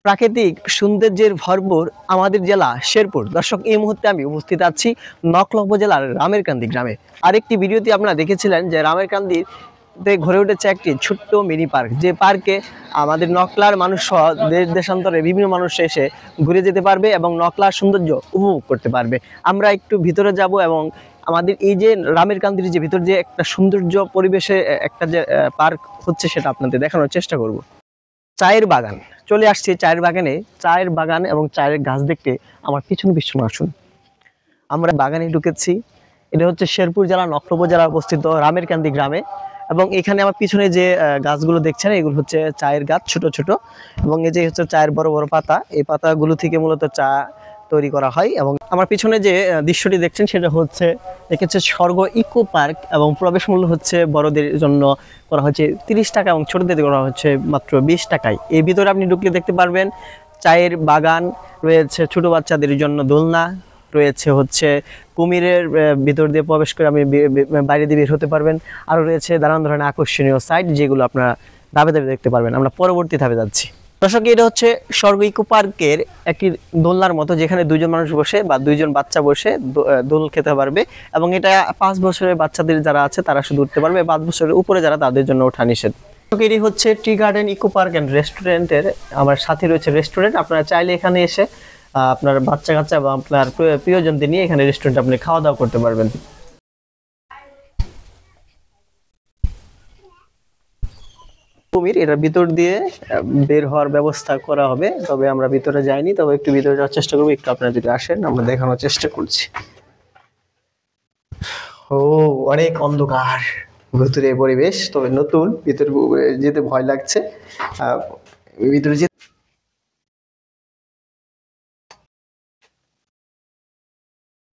প্রাকৃতিক সৌন্দর্যের ভরপুর আমাদের জেলা শেরপুর। দর্শক, এই মুহূর্তে আমি উপস্থিত আছি নকলা উপজেলার রামেরকান্দি গ্রামে। আরেকটি ভিডিওতে আপনারা দেখেছিলেন যে রামেরকান্দিতে গড়ে উঠেছে একটি ছোট্ট মিনি পার্ক, যে পার্কে আমাদের নকলার মানুষ সহ দেশ দেশান্তরে বিভিন্ন মানুষ এসে ঘুরে যেতে পারবে এবং নকলার সৌন্দর্য উপভোগ করতে পারবে। আমরা একটু ভিতরে যাব এবং আমাদের এই যে রামেরকান্দির যে ভিতর যে একটা সৌন্দর্য পরিবেশে একটা যে পার্ক হচ্ছে সেটা আপনাদের দেখানোর চেষ্টা করব। চায়ের বাগান, চলে আসছে চায়ের বাগানে। চায়ের বাগান এবং চায়ের গাছ দেখতে আমার পিছনে পিছনে আসুন। আমরা বাগানে ঢুকেছি। এটা হচ্ছে শেরপুর জেলা নকলা উপজেলায় অবস্থিত রামেরকান্দি গ্রামে। এবং এখানে আমার পিছনে যে গাছগুলো দেখছেন এগুলো হচ্ছে চায়ের গাছ, ছোট ছোট। এবং এই যে হচ্ছে চায়ের বড় বড় পাতা, এই পাতাগুলো থেকে মূলত চা তৈরি করা হয়। এবং আমার পিছনে যে দৃশ্যটি দেখছেন সেটা হচ্ছে দেখেছে স্বর্গ ইকো পার্ক, এবং প্রবেশ মূল্য হচ্ছে বড়দের জন্য করা হচ্ছে 30 টাকা এবং ছোটদের করা হচ্ছে মাত্র 20 টাকায়। এই ভিতরে আপনি ঢুকলে দেখতে পারবেন চায়ের বাগান রয়েছে, ছোট বাচ্চাদের জন্য দোলনা রয়েছে, হচ্ছে কুমিরের ভিতর দিয়ে প্রবেশ করে আপনি বাইরে দিয়ে বের হতে পারবেন। আরও রয়েছে নানান ধরনের আকর্ষণীয় সাইট, যেগুলো আপনারা ধাপে ধাপে দেখতে পারবেন। আমরা পরবর্তী ধাপে যাচ্ছি। দর্শক, এটা হচ্ছে স্বর্গ ইকো পার্কের একটি দোলনার মতো, যেখানে দুইজন মানুষ বসে বা দুইজন বাচ্চা বসে দোল খেতে পারবে। এবং এটা 5 বছরের বাচ্চাদের যারা আছে তারা শুধু উঠতে পারবে, 5 বছরের উপরে যারা তাদের জন্য ওঠা নিষেধ। এটি হচ্ছে tea garden eco park and রেস্টুরেন্টের আমার সাথে রয়েছে রেস্টুরেন্ট। আপনারা চাইলে এখানে এসে আপনার বাচ্চা কাচ্চা বা আপনার প্রিয়জনদের নিয়ে এখানে রেস্টুরেন্টে আপনি খাওয়া দাওয়া করতে পারবেন। কুমির, এটার ভিতর দিয়ে বের হওয়ার ব্যবস্থা করা হবে, তবে আমরা ভিতরে যাইনি, তবে একটু ভিতরে যাওয়ার চেষ্টা করবো। একটু আপনারা যদি আসেন আমরা দেখানোর চেষ্টা করছি। ও, অনেক অন্ধকার ভিতরে পরিবেশ, তবে নতুন, ভিতরে যেতে ভয় লাগছে। ভিতরে